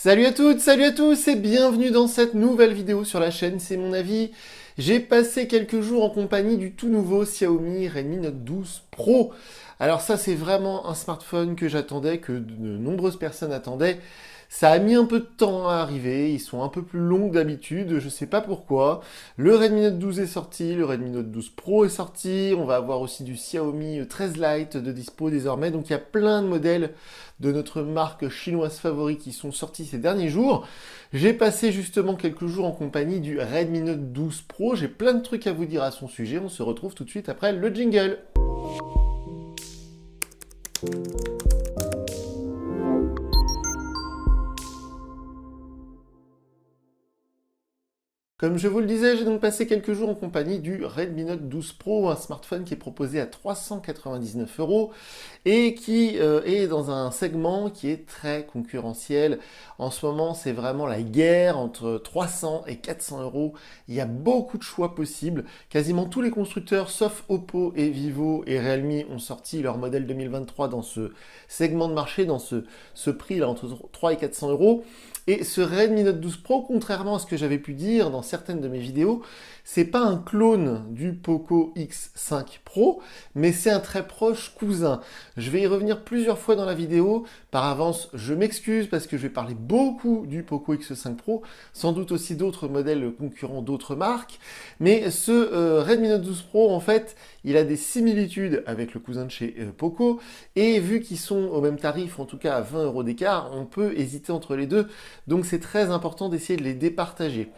Salut à toutes, salut à tous et bienvenue dans cette nouvelle vidéo sur la chaîne C'est mon avis. J'ai passé quelques jours en compagnie du tout nouveau Xiaomi Redmi Note 12 Pro. Alors ça c'est vraiment un smartphone que j'attendais, que de nombreuses personnes attendaient. Ça a mis un peu de temps à arriver, ils sont un peu plus longs que d'habitude, je sais pas pourquoi. Le Redmi Note 12 est sorti, le Redmi Note 12 Pro est sorti, on va avoir aussi du Xiaomi 13 Lite de dispo désormais, donc il y a plein de modèles de notre marque chinoise favorite qui sont sortis ces derniers jours. J'ai passé justement quelques jours en compagnie du Redmi Note 12 Pro, j'ai plein de trucs à vous dire à son sujet, on se retrouve tout de suite après le jingle. Comme je vous le disais, j'ai donc passé quelques jours en compagnie du Redmi Note 12 Pro, un smartphone qui est proposé à 399 € et qui est dans un segment qui est très concurrentiel. En ce moment, c'est vraiment la guerre entre 300 et 400 €. Il y a beaucoup de choix possibles. Quasiment tous les constructeurs, sauf Oppo et Vivo et Realme, ont sorti leur modèle 2023 dans ce segment de marché, dans ce prix-là, entre 300 et 400 €. Et ce Redmi Note 12 Pro, contrairement à ce que j'avais pu dire dans certaines de mes vidéos, c'est pas un clone du Poco X5 Pro, mais c'est un très proche cousin. Je vais y revenir plusieurs fois dans la vidéo. Par avance, je m'excuse parce que je vais parler beaucoup du Poco X5 Pro, sans doute aussi d'autres modèles concurrents d'autres marques. Mais ce Redmi Note 12 Pro, en fait, il a des similitudes avec le cousin de chez Poco. Et vu qu'ils sont au même tarif, en tout cas à 20 € d'écart, on peut hésiter entre les deux. Donc c'est très important d'essayer de les départager.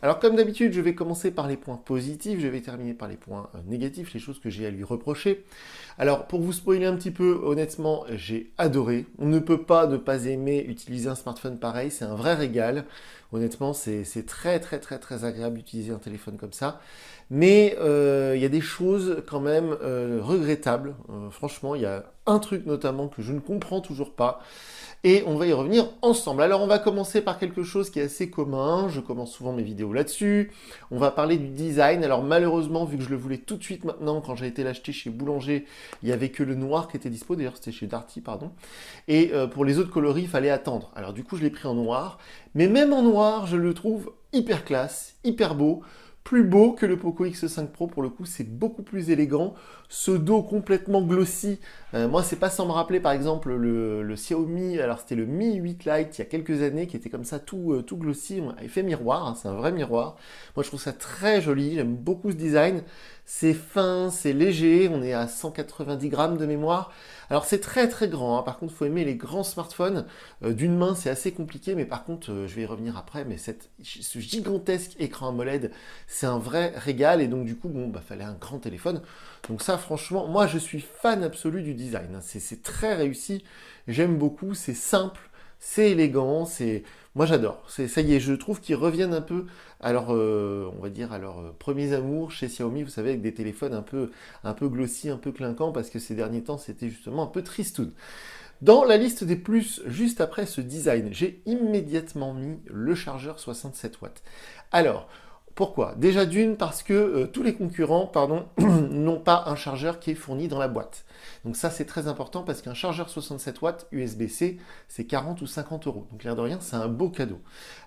Alors comme d'habitude, je vais commencer par les points positifs, je vais terminer par les points négatifs, les choses que j'ai à lui reprocher. Alors pour vous spoiler un petit peu, honnêtement, j'ai adoré. On ne peut pas ne pas aimer utiliser un smartphone pareil, c'est un vrai régal. Honnêtement, c'est très très très très agréable d'utiliser un téléphone comme ça. Mais il y a des choses quand même regrettables. Franchement, il y a un truc notamment que je ne comprends toujours pas. Et on va y revenir ensemble. Alors on va commencer par quelque chose qui est assez commun, je commence souvent mes vidéos là-dessus. On va parler du design. Alors malheureusement, vu que je le voulais tout de suite maintenant, quand j'ai été l'acheter chez Boulanger, il n'y avait que le noir qui était dispo, d'ailleurs c'était chez Darty, pardon. Et pour les autres coloris, il fallait attendre. Alors du coup, je l'ai pris en noir. Mais même en noir, je le trouve hyper classe, hyper beau. Plus beau que le Poco X5 Pro, pour le coup, c'est beaucoup plus élégant. Ce dos complètement glossy, moi, c'est pas sans me rappeler, par exemple, le Xiaomi, alors c'était le Mi 8 Lite, il y a quelques années, qui était comme ça, tout glossy, effet miroir, hein, c'est un vrai miroir. Moi, je trouve ça très joli, j'aime beaucoup ce design. C'est fin, c'est léger, on est à 190 grammes de mémoire. Alors c'est très très grand, hein. Par contre il faut aimer les grands smartphones. D'une main c'est assez compliqué, mais par contre je vais y revenir après, mais ce gigantesque écran AMOLED, c'est un vrai régal, et donc du coup bon bah fallait un grand téléphone. Donc ça franchement, moi je suis fan absolu du design, hein. C'est très réussi, j'aime beaucoup, c'est simple, c'est élégant, moi j'adore. Ça y est, je trouve qu'ils reviennent un peu à leur, on va dire, à leurs premiers amours chez Xiaomi, vous savez, avec des téléphones un peu glossy, un peu clinquants, parce que ces derniers temps, c'était justement un peu tristoun. Dans la liste des plus, juste après ce design, j'ai immédiatement mis le chargeur 67 watts. Alors, pourquoi? Déjà d'une, parce que tous les concurrents, pardon, n'ont pas un chargeur qui est fourni dans la boîte. Donc ça, c'est très important parce qu'un chargeur 67 watts USB-C, c'est 40 ou 50 €. Donc l'air de rien, c'est un beau cadeau.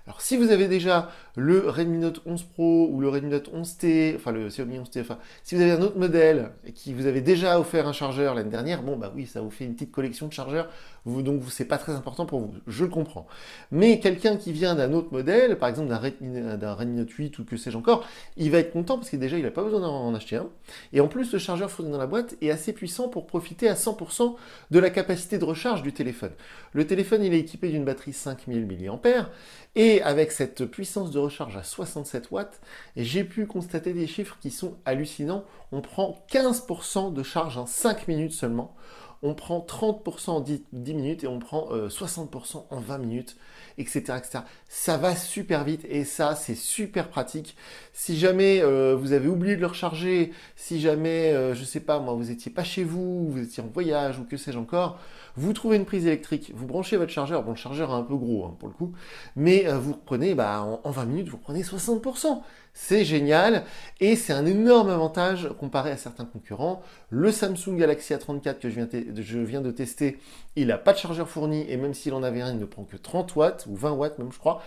Alors si vous avez déjà le Redmi Note 11 Pro ou le Redmi Note 11T, enfin le Xiaomi 11T, enfin si vous avez un autre modèle et qui vous avez déjà offert un chargeur l'année dernière, bon bah oui, ça vous fait une petite collection de chargeurs, donc c'est pas très important pour vous, je le comprends. Mais quelqu'un qui vient d'un autre modèle, par exemple d'un Redmi Note 8 ou que sais-je encore, il va être content parce que déjà il n'a pas besoin d'en acheter un. Et en plus, le chargeur fourni dans la boîte est assez puissant pour profiter à 100% de la capacité de recharge du téléphone. Le téléphone, il est équipé d'une batterie 5000 mAh, et avec cette puissance de recharge à 67 watts, j'ai pu constater des chiffres qui sont hallucinants. On prend 15% de charge en 5 minutes seulement. On prend 30% en 10 minutes et on prend 60% en 20 minutes, etc., etc. Ça va super vite et ça, c'est super pratique. Si jamais vous avez oublié de le recharger, si jamais, je sais pas moi, vous étiez pas chez vous, vous étiez en voyage ou que sais-je encore, vous trouvez une prise électrique, vous branchez votre chargeur, bon le chargeur est un peu gros hein, pour le coup, mais vous reprenez, en 20 minutes, vous reprenez 60%. C'est génial et c'est un énorme avantage comparé à certains concurrents. Le Samsung Galaxy A34 que je viens de tester, il n'a pas de chargeur fourni et même s'il en avait un, il ne prend que 30 watts ou 20 watts même je crois.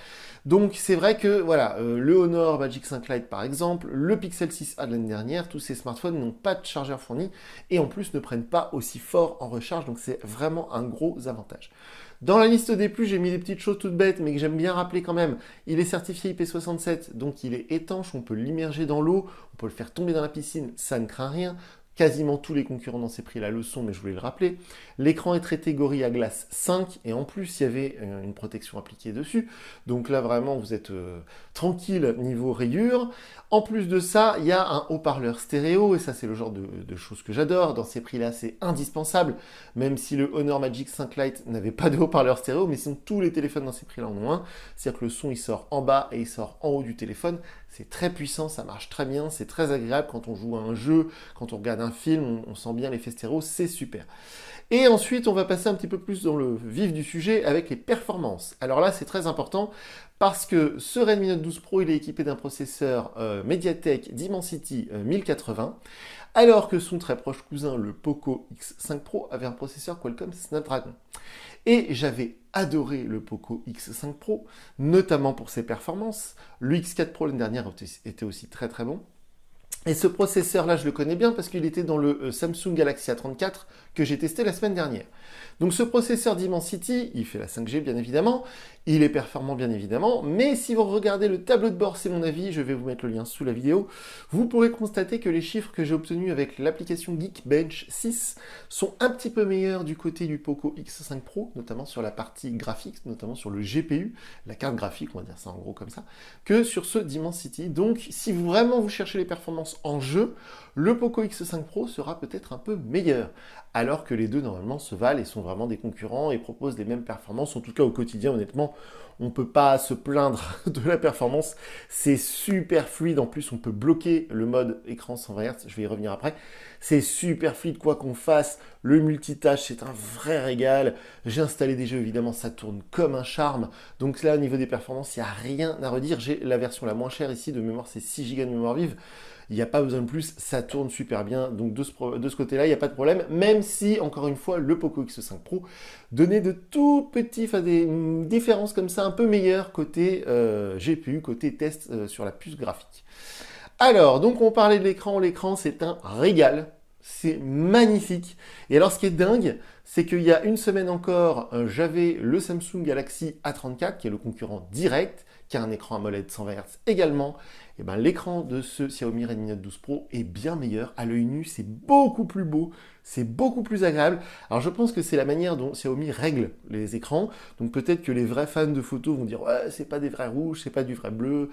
Donc c'est vrai que voilà, le Honor Magic 5 Lite par exemple, le Pixel 6a de l'année dernière, tous ces smartphones n'ont pas de chargeur fourni et en plus ne prennent pas aussi fort en recharge, donc c'est vraiment un gros avantage. Dans la liste des plus, j'ai mis des petites choses toutes bêtes, mais que j'aime bien rappeler quand même. Il est certifié IP67, donc il est étanche, on peut l'immerger dans l'eau, on peut le faire tomber dans la piscine, ça ne craint rien. Quasiment tous les concurrents dans ces prix-là le sont, mais je voulais le rappeler. L'écran est traité Gorilla Glass 5, et en plus, il y avait une protection appliquée dessus. Donc là, vraiment, vous êtes tranquille niveau rayure. En plus de ça, il y a un haut-parleur stéréo, et ça, c'est le genre de choses que j'adore. Dans ces prix-là, c'est indispensable, même si le Honor Magic 5 Lite n'avait pas de haut-parleur stéréo, mais sinon, tous les téléphones dans ces prix-là en ont un. C'est-à-dire que le son, il sort en bas et il sort en haut du téléphone. C'est très puissant, ça marche très bien, c'est très agréable quand on joue à un jeu, quand on regarde un film, on sent bien l'effet stéréo, c'est super. Et ensuite, on va passer un petit peu plus dans le vif du sujet avec les performances. Alors là, c'est très important parce que ce Redmi Note 12 Pro, il est équipé d'un processeur MediaTek Dimensity 1080, alors que son très proche cousin, le Poco X5 Pro, avait un processeur Qualcomm Snapdragon. Et j'avais adoré le Poco X5 Pro, notamment pour ses performances. Le X4 Pro l'année dernière était aussi très très bon. Et ce processeur-là, je le connais bien parce qu'il était dans le Samsung Galaxy A34 que j'ai testé la semaine dernière. Donc ce processeur Dimensity, il fait la 5G bien évidemment, il est performant bien évidemment, mais si vous regardez le tableau de bord, c'est mon avis, je vais vous mettre le lien sous la vidéo, vous pourrez constater que les chiffres que j'ai obtenus avec l'application Geekbench 6 sont un petit peu meilleurs du côté du Poco X5 Pro, notamment sur la partie graphique, notamment sur le GPU, la carte graphique, on va dire ça en gros comme ça, que sur ce Dimensity. Donc si vraiment vous cherchez les performances en jeu, le Poco X5 Pro sera peut-être un peu meilleur, alors que les deux normalement se valent et sont vraiment des concurrents et proposent les mêmes performances, en tout cas au quotidien honnêtement, on ne peut pas se plaindre de la performance, c'est super fluide, en plus on peut bloquer le mode écran 120 Hz, je vais y revenir après, c'est super fluide quoi qu'on fasse, le multitâche c'est un vrai régal, j'ai installé des jeux évidemment, ça tourne comme un charme, donc là au niveau des performances il n'y a rien à redire, j'ai la version la moins chère ici de mémoire, c'est 6 Go de mémoire vive, il n'y a pas besoin de plus, ça tourne super bien, donc de ce côté-là, il n'y a pas de problème, même si, encore une fois, le Poco X5 Pro donnait de tout petits, des différences comme ça, un peu meilleures côté GPU, côté test sur la puce graphique. Alors, donc on parlait de l'écran c'est un régal, c'est magnifique, et alors ce qui est dingue, c'est qu'il y a une semaine encore, j'avais le Samsung Galaxy A34, qui est le concurrent direct, qui a un écran AMOLED 120 Hz également, et ben l'écran de ce Xiaomi Redmi Note 12 Pro est bien meilleur. À l'œil nu, c'est beaucoup plus beau, c'est beaucoup plus agréable. Alors je pense que c'est la manière dont Xiaomi règle les écrans. Donc peut-être que les vrais fans de photos vont dire ouais, c'est pas des vrais rouges, c'est pas du vrai bleu,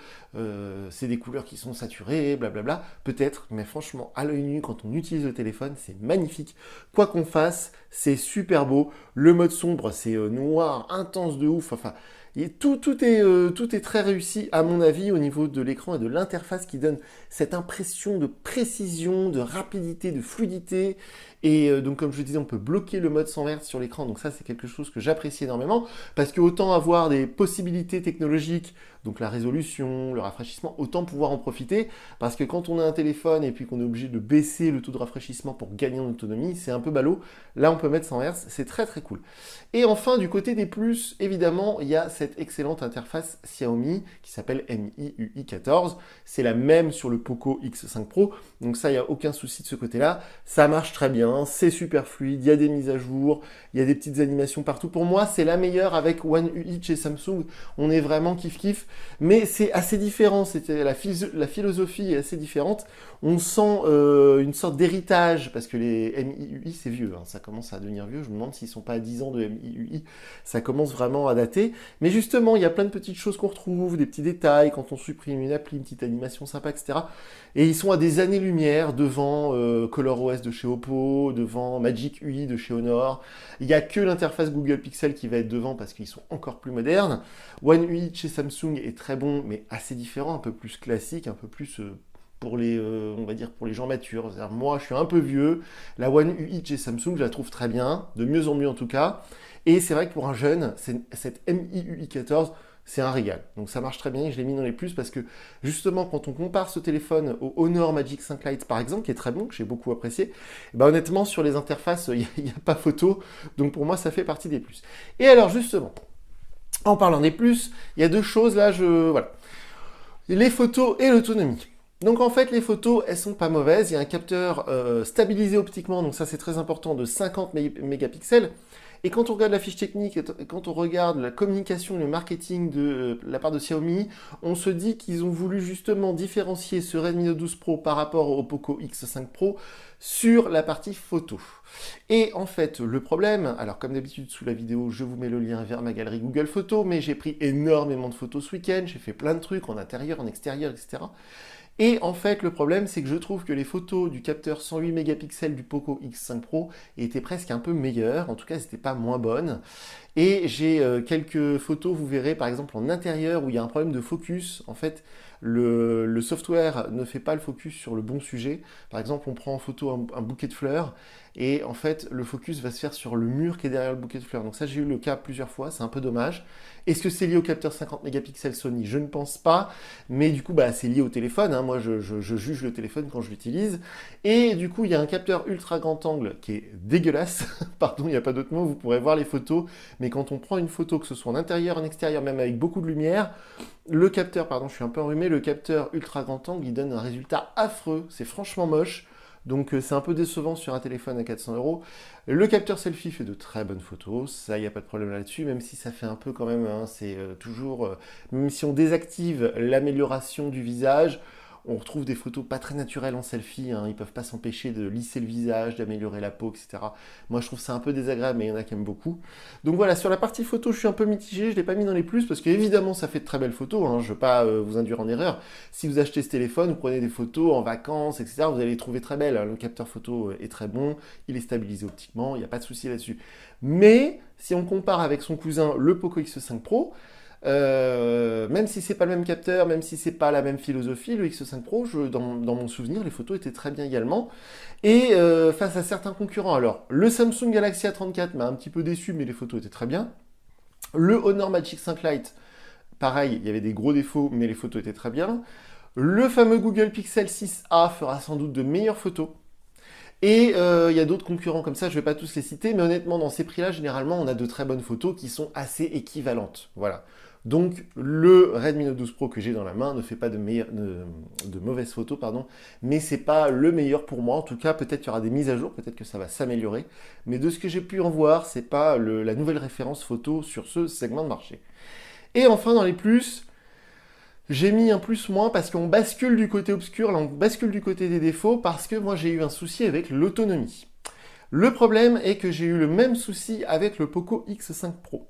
c'est des couleurs qui sont saturées, blablabla. Peut-être, mais franchement, à l'œil nu, quand on utilise le téléphone, c'est magnifique. Quoi qu'on fasse, c'est super beau. Le mode sombre, c'est noir, intense de ouf. Enfin, et tout est très réussi à mon avis au niveau de l'écran et de l'interface qui donne cette impression de précision, de rapidité, de fluidité. Et donc comme je le disais, on peut bloquer le mode 100 Hz sur l'écran. Donc ça c'est quelque chose que j'apprécie énormément parce que autant avoir des possibilités technologiques, donc la résolution, le rafraîchissement, autant pouvoir en profiter parce que quand on a un téléphone et puis qu'on est obligé de baisser le taux de rafraîchissement pour gagner en autonomie, c'est un peu ballot. Là on peut mettre 100 Hz, c'est très très cool. Et enfin du côté des plus, évidemment, il y a cette excellente interface Xiaomi qui s'appelle MIUI 14. C'est la même sur le Poco X5 Pro, donc ça il n'y a aucun souci de ce côté-là. Ça marche très bien, c'est super fluide, il y a des mises à jour, il y a des petites animations partout. Pour moi, c'est la meilleure avec One UI chez Samsung. On est vraiment kiff-kiff, mais c'est assez différent. La philosophie est assez différente. On sent une sorte d'héritage, parce que les MIUI, c'est vieux, hein, ça commence à devenir vieux. Je me demande s'ils ne sont pas à 10 ans de MIUI. Ça commence vraiment à dater. Mais justement, il y a plein de petites choses qu'on retrouve, des petits détails, quand on supprime une appli, une petite animation sympa, etc. Et ils sont à des années-lumière devant ColorOS de chez Oppo, devant Magic UI de chez Honor. Il n'y a que l'interface Google Pixel qui va être devant parce qu'ils sont encore plus modernes. One UI chez Samsung est très bon, mais assez différent, un peu plus classique, un peu plus pour les, on va dire pour les gens matures. Moi, je suis un peu vieux. La One UI chez Samsung, je la trouve très bien, de mieux en mieux en tout cas. Et c'est vrai que pour un jeune, cette MIUI 14, c'est un régal. Donc ça marche très bien et je l'ai mis dans les plus parce que justement, quand on compare ce téléphone au Honor Magic 5 Lite par exemple, qui est très bon, que j'ai beaucoup apprécié, bah honnêtement, sur les interfaces, il n'y a pas photo. Donc pour moi, ça fait partie des plus. Et alors justement, en parlant des plus, il y a deux choses là, voilà. Les photos et l'autonomie. Donc en fait, les photos, elles sont pas mauvaises. Il y a un capteur stabilisé optiquement, donc ça c'est très important, de 50 mégapixels. Et quand on regarde la fiche technique, et quand on regarde la communication et le marketing de la part de Xiaomi, on se dit qu'ils ont voulu justement différencier ce Redmi Note 12 Pro par rapport au Poco X5 Pro sur la partie photo. Et en fait, le problème, alors comme d'habitude sous la vidéo, je vous mets le lien vers ma galerie Google Photos, mais j'ai pris énormément de photos ce week-end, j'ai fait plein de trucs en intérieur, en extérieur, etc. Et en fait, le problème, c'est que je trouve que les photos du capteur 108 mégapixels du Poco X5 Pro étaient presque un peu meilleures. En tout cas, elles n'étaient pas moins bonnes. Et j'ai quelques photos, vous verrez, par exemple en intérieur, où il y a un problème de focus. En fait, le software ne fait pas le focus sur le bon sujet. Par exemple, on prend en photo un bouquet de fleurs, et en fait, le focus va se faire sur le mur qui est derrière le bouquet de fleurs. Donc ça, j'ai eu le cas plusieurs fois, c'est un peu dommage. Est-ce que c'est lié au capteur 50 mégapixels Sony? Je ne pense pas, mais du coup, bah, c'est lié au téléphone, hein. Moi, je juge le téléphone quand je l'utilise. Et du coup, il y a un capteur ultra grand angle qui est dégueulasse. Pardon, il n'y a pas d'autre mot, vous pourrez voir les photos. Mais quand on prend une photo, que ce soit en intérieur, en extérieur, même avec beaucoup de lumière, le capteur, pardon, je suis un peu enrhumé, le capteur ultra grand angle, il donne un résultat affreux. C'est franchement moche. Donc c'est un peu décevant sur un téléphone à 400 euros. Le capteur selfie fait de très bonnes photos, ça, il n'y a pas de problème là-dessus, même si ça fait un peu quand même, hein, c'est toujours, même si on désactive l'amélioration du visage, on retrouve des photos pas très naturelles en selfie, hein. Ils peuvent pas s'empêcher de lisser le visage, d'améliorer la peau, etc. Moi, je trouve ça un peu désagréable, mais il y en a qui aiment beaucoup. Donc voilà, sur la partie photo, je suis un peu mitigé, je ne l'ai pas mis dans les plus, parce qu'évidemment, ça fait de très belles photos, hein. Je ne veux pas vous induire en erreur. Si vous achetez ce téléphone, vous prenez des photos en vacances, etc., vous allez les trouver très belles, hein. Le capteur photo est très bon, il est stabilisé optiquement, il n'y a pas de souci là-dessus. Mais, si on compare avec son cousin, le Poco X5 Pro, même si c'est pas le même capteur, même si c'est pas la même philosophie, le X5 Pro, dans mon souvenir, les photos étaient très bien également. Et face à certains concurrents, alors le Samsung Galaxy A34 m'a un petit peu déçu, mais les photos étaient très bien. Le Honor Magic 5 Lite, pareil, il y avait des gros défauts, mais les photos étaient très bien. Le fameux Google Pixel 6a fera sans doute de meilleures photos. Et il y a d'autres concurrents comme ça, je ne vais pas tous les citer, mais honnêtement, dans ces prix-là, généralement, on a de très bonnes photos qui sont assez équivalentes. Voilà. Donc, le Redmi Note 12 Pro que j'ai dans la main ne fait pas de mauvaises photos, pardon, mais c'est pas le meilleur pour moi. En tout cas, peut-être qu'il y aura des mises à jour, peut-être que ça va s'améliorer. Mais de ce que j'ai pu en voir, c'est pas la nouvelle référence photo sur ce segment de marché. Et enfin, dans les plus, j'ai mis un plus moins parce qu'on bascule du côté obscur, là on bascule du côté des défauts parce que moi j'ai eu un souci avec l'autonomie. Le problème est que j'ai eu le même souci avec le Poco X5 Pro.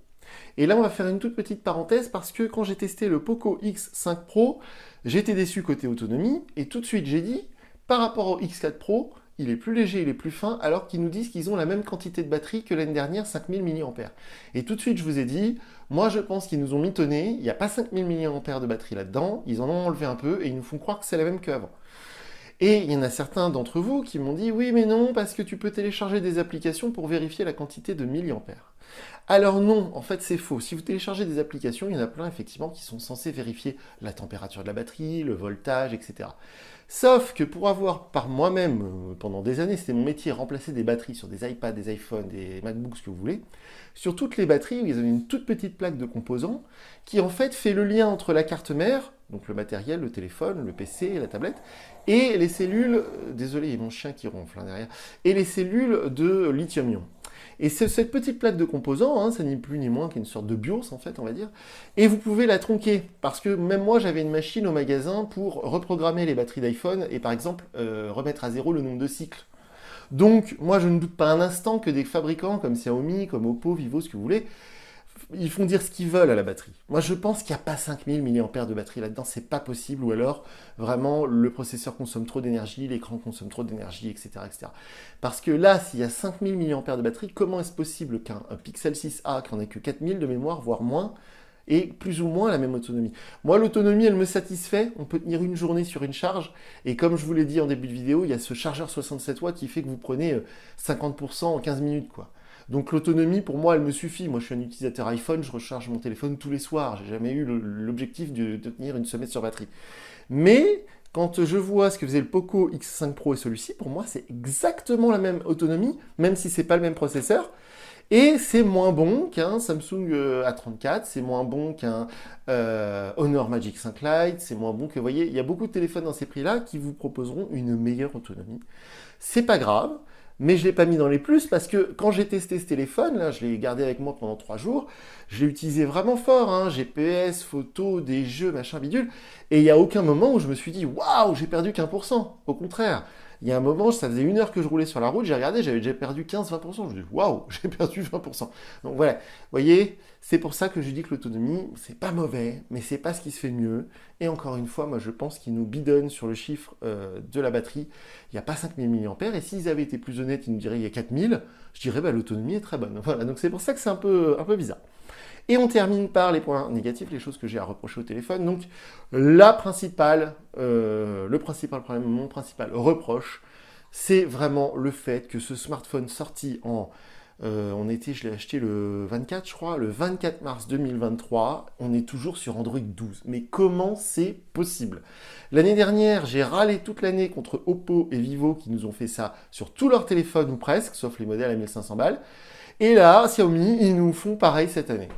Et là on va faire une toute petite parenthèse parce que quand j'ai testé le Poco X5 Pro, j'étais déçu côté autonomie et tout de suite j'ai dit, par rapport au X4 Pro, il est plus léger, il est plus fin, alors qu'ils nous disent qu'ils ont la même quantité de batterie que l'année dernière, 5000 mAh. Et tout de suite, je vous ai dit, moi je pense qu'ils nous ont mitonné, il n'y a pas 5000 mAh de batterie là-dedans, ils en ont enlevé un peu et ils nous font croire que c'est la même qu'avant. Et il y en a certains d'entre vous qui m'ont dit, oui mais non, parce que tu peux télécharger des applications pour vérifier la quantité de milliampères. Alors non, en fait c'est faux. Si vous téléchargez des applications, il y en a plein effectivement qui sont censés vérifier la température de la batterie, le voltage, etc. Sauf que pour avoir par moi-même, pendant des années, c'était mon métier, remplacer des batteries sur des iPads, des iPhones, des MacBooks, ce que vous voulez, sur toutes les batteries, ils avaient une toute petite plaque de composants qui en fait fait le lien entre la carte mère, donc le matériel, le téléphone, le PC, la tablette, et les cellules, désolé, il y a mon chien qui ronfle hein, derrière, et les cellules de lithium-ion. Et c'est cette petite plaque de composants, hein, ça n'est plus ni moins qu'une sorte de BIOS en fait, on va dire, et vous pouvez la tronquer, parce que même moi j'avais une machine au magasin pour reprogrammer les batteries d'iPhone et par exemple remettre à zéro le nombre de cycles. Donc moi je ne doute pas un instant que des fabricants comme Xiaomi, comme Oppo, Vivo, ce que vous voulez, ils font dire ce qu'ils veulent à la batterie. Moi, je pense qu'il n'y a pas 5000 mAh de batterie là-dedans, c'est pas possible, ou alors, vraiment, le processeur consomme trop d'énergie, l'écran consomme trop d'énergie, etc., etc. Parce que là, s'il y a 5000 mAh de batterie, comment est-ce possible qu'un Pixel 6a, qui en ait que 4000 de mémoire, voire moins, et plus ou moins la même autonomie. Moi, l'autonomie, elle me satisfait. On peut tenir une journée sur une charge. Et comme je vous l'ai dit en début de vidéo, il y a ce chargeur 67 watts qui fait que vous prenez 50% en 15 minutes, quoi. Donc l'autonomie, pour moi, elle me suffit. Moi, je suis un utilisateur iPhone, je recharge mon téléphone tous les soirs. J'ai jamais eu l'objectif de tenir une semaine sur batterie. Mais quand je vois ce que faisait le Poco X5 Pro et celui-ci, pour moi, c'est exactement la même autonomie, même si c'est pas le même processeur. Et c'est moins bon qu'un Samsung A34, c'est moins bon qu'un Honor Magic 5 Lite, c'est moins bon que, vous voyez, il y a beaucoup de téléphones dans ces prix-là qui vous proposeront une meilleure autonomie. C'est pas grave, mais je ne l'ai pas mis dans les plus parce que quand j'ai testé ce téléphone, là, je l'ai gardé avec moi pendant 3 jours, je l'ai utilisé vraiment fort, hein, GPS, photos, des jeux, machin bidule, et il n'y a aucun moment où je me suis dit, waouh, j'ai perdu qu'1%. Au contraire, il y a un moment, ça faisait 1 heure que je roulais sur la route, j'ai regardé, j'avais déjà perdu 15-20%. Je me dis, waouh, j'ai perdu 20%. Donc voilà, vous voyez, c'est pour ça que je dis que l'autonomie, c'est pas mauvais, mais c'est pas ce qui se fait de mieux. Et encore une fois, moi je pense qu'ils nous bidonnent sur le chiffre de la batterie. Il n'y a pas 5000 mAh, et s'ils avaient été plus honnêtes, ils nous diraient il y a 4000, je dirais bah, l'autonomie est très bonne. Voilà, donc c'est pour ça que c'est un peu bizarre. Et on termine par les points négatifs, les choses que j'ai à reprocher au téléphone. Donc, le principal problème, mon principal reproche, c'est vraiment le fait que ce smartphone sorti je l'ai acheté le 24, je crois, le 24 mars 2023, on est toujours sur Android 12. Mais comment c'est possible? L'année dernière, j'ai râlé toute l'année contre Oppo et Vivo qui nous ont fait ça sur tous leurs téléphones ou presque, sauf les modèles à 1500 balles. Et là, Xiaomi, ils nous font pareil cette année.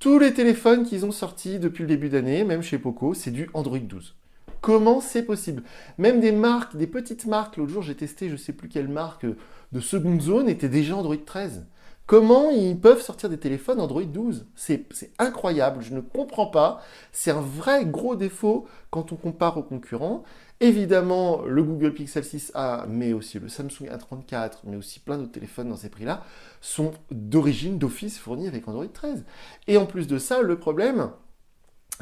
Tous les téléphones qu'ils ont sortis depuis le début d'année, même chez Poco, c'est du Android 12. Comment c'est possible? Même des marques, des petites marques, l'autre jour j'ai testé je ne sais plus quelle marque de seconde zone, était déjà Android 13. Comment ils peuvent sortir des téléphones Android 12? C'est incroyable, je ne comprends pas. C'est un vrai gros défaut quand on compare aux concurrents. Évidemment, le Google Pixel 6a, mais aussi le Samsung A34, mais aussi plein d'autres téléphones dans ces prix-là, sont d'origine, d'office, fournis avec Android 13. Et en plus de ça, le problème,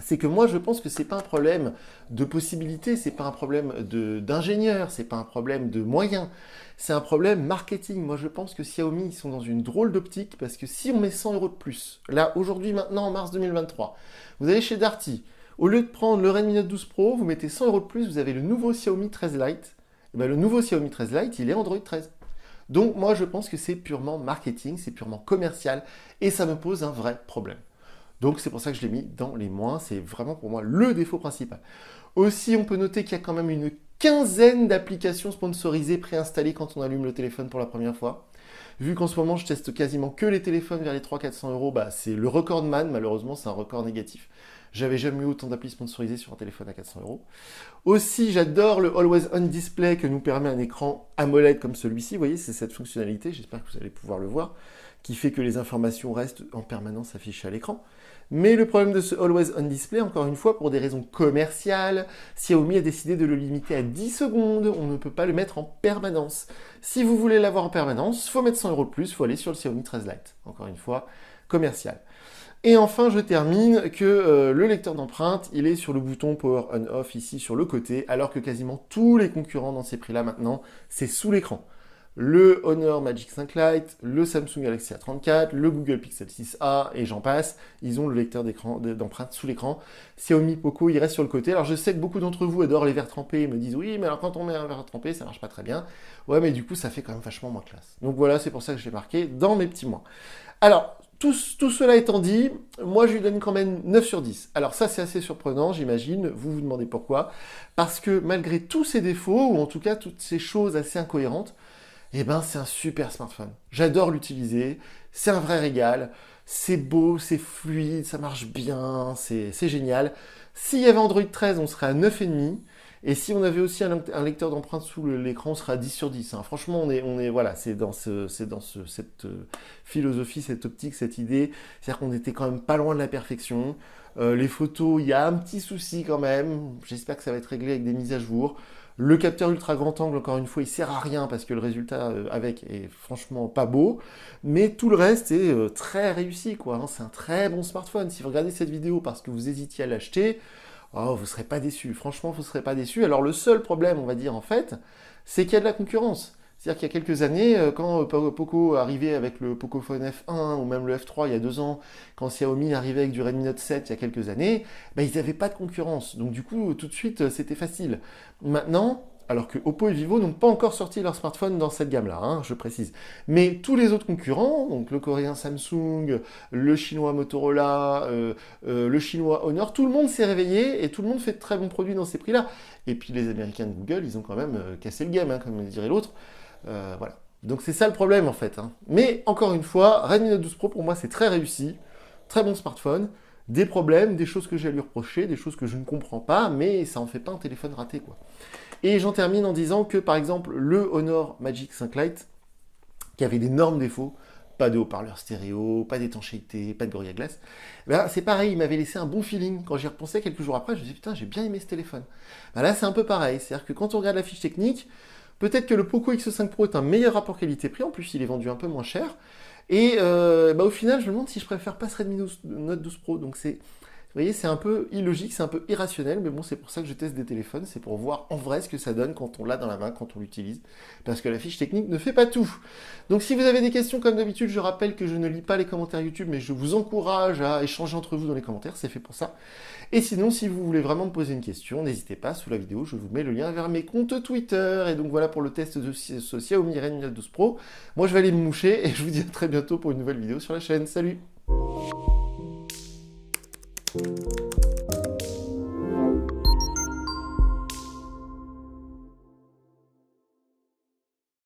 c'est que moi, je pense que c'est pas un problème de possibilité, c'est pas un problème d'ingénieur, c'est pas un problème de moyens, c'est un problème marketing. Moi, je pense que Xiaomi, ils sont dans une drôle d'optique parce que si on met 100 € de plus, là, aujourd'hui, maintenant, en mars 2023, vous allez chez Darty, au lieu de prendre le Redmi Note 12 Pro, vous mettez 100 € de plus, vous avez le nouveau Xiaomi 13 Lite. Et bien, le nouveau Xiaomi 13 Lite, il est Android 13. Donc, moi, je pense que c'est purement marketing, c'est purement commercial, et ça me pose un vrai problème. Donc c'est pour ça que je l'ai mis dans les moins, c'est vraiment pour moi le défaut principal. Aussi, on peut noter qu'il y a quand même une quinzaine d'applications sponsorisées préinstallées quand on allume le téléphone pour la première fois. Vu qu'en ce moment, je teste quasiment que les téléphones vers les 300-400 €, bah, c'est le record man, malheureusement, c'est un record négatif. J'avais jamais eu autant d'applis sponsorisées sur un téléphone à 400 €. Aussi, j'adore le Always On Display que nous permet un écran AMOLED comme celui-ci. Vous voyez, c'est cette fonctionnalité, j'espère que vous allez pouvoir le voir, qui fait que les informations restent en permanence affichées à l'écran. Mais le problème de ce Always On Display, encore une fois, pour des raisons commerciales, Xiaomi a décidé de le limiter à 10 secondes. On ne peut pas le mettre en permanence. Si vous voulez l'avoir en permanence, il faut mettre 100 € de plus, il faut aller sur le Xiaomi 13 Lite. Encore une fois, commercial. Et enfin, je termine que le lecteur d'empreintes, il est sur le bouton Power On-Off ici sur le côté, alors que quasiment tous les concurrents dans ces prix-là maintenant, c'est sous l'écran. Le Honor Magic 5 Lite, le Samsung Galaxy A34, le Google Pixel 6a et j'en passe, ils ont le lecteur d'empreintes sous l'écran. Xiaomi Poco, il reste sur le côté. Alors je sais que beaucoup d'entre vous adorent les verres trempés et me disent oui, mais alors quand on met un verre trempé, ça marche pas très bien. Ouais, mais du coup, ça fait quand même vachement moins classe. Donc voilà, c'est pour ça que je l'ai marqué dans mes petits mois. Alors, tout cela étant dit, moi je lui donne quand même 9 sur 10. Alors ça c'est assez surprenant, j'imagine, vous vous demandez pourquoi. Parce que malgré tous ces défauts, ou en tout cas toutes ces choses assez incohérentes, eh ben c'est un super smartphone. J'adore l'utiliser, c'est un vrai régal, c'est beau, c'est fluide, ça marche bien, c'est génial. S'il y avait Android 13, on serait à 9,5. Et si on avait aussi un lecteur d'empreintes sous l'écran, on serait à 10 sur 10. Hein. Franchement, voilà, c'est dans cette philosophie, cette optique, cette idée. C'est-à-dire qu'on était quand même pas loin de la perfection. Les photos, il y a un petit souci quand même. J'espère que ça va être réglé avec des mises à jour. Le capteur ultra grand angle, encore une fois, il sert à rien parce que le résultat avec est franchement pas beau. Mais tout le reste est très réussi, quoi. Hein. C'est un très bon smartphone. Si vous regardez cette vidéo parce que vous hésitiez à l'acheter, oh, vous ne serez pas déçus. Franchement, vous ne serez pas déçus. Alors, le seul problème, on va dire, en fait, c'est qu'il y a de la concurrence. C'est-à-dire qu'il y a quelques années, quand Poco arrivait avec le Pocophone F1 ou même le F3 il y a 2 ans, quand Xiaomi arrivait avec du Redmi Note 7 il y a quelques années, bah, ils n'avaient pas de concurrence. Donc du coup, tout de suite, c'était facile. Maintenant, alors que Oppo et Vivo n'ont pas encore sorti leur smartphone dans cette gamme-là, hein, je précise. Mais tous les autres concurrents, donc le coréen Samsung, le chinois Motorola, le chinois Honor, tout le monde s'est réveillé et tout le monde fait de très bons produits dans ces prix-là. Et puis les Américains de Google, ils ont quand même cassé le game, hein, comme dirait l'autre. Voilà. Donc c'est ça le problème en fait, hein. Mais encore une fois, Redmi Note 12 Pro pour moi c'est très réussi, très bon smartphone, des problèmes, des choses que j'ai à lui reprocher, des choses que je ne comprends pas, mais ça en fait pas un téléphone raté quoi. Et j'en termine en disant que par exemple le Honor Magic 5 Lite, qui avait d'énormes défauts, pas de haut-parleur stéréo, pas d'étanchéité, pas de Gorilla Glass, ben, c'est pareil, il m'avait laissé un bon feeling. Quand j'y repensais quelques jours après, je me suis dit putain j'ai bien aimé ce téléphone. Ben là c'est un peu pareil, c'est-à-dire que quand on regarde la fiche technique, peut-être que le Poco X5 Pro est un meilleur rapport qualité-prix, en plus il est vendu un peu moins cher. Et bah, au final, je me demande si je préfère pas ce Redmi Note 12 Pro. Donc c'est, vous voyez, c'est un peu illogique, c'est un peu irrationnel, mais bon, c'est pour ça que je teste des téléphones, c'est pour voir en vrai ce que ça donne quand on l'a dans la main, quand on l'utilise, parce que la fiche technique ne fait pas tout. Donc si vous avez des questions, comme d'habitude, je rappelle que je ne lis pas les commentaires YouTube, mais je vous encourage à échanger entre vous dans les commentaires, c'est fait pour ça. Et sinon, si vous voulez vraiment me poser une question, n'hésitez pas, sous la vidéo, je vous mets le lien vers mes comptes Twitter. Et donc voilà pour le test de ce Xiaomi Redmi Note 12 Pro. Moi, je vais aller me moucher et je vous dis à très bientôt pour une nouvelle vidéo sur la chaîne. Salut!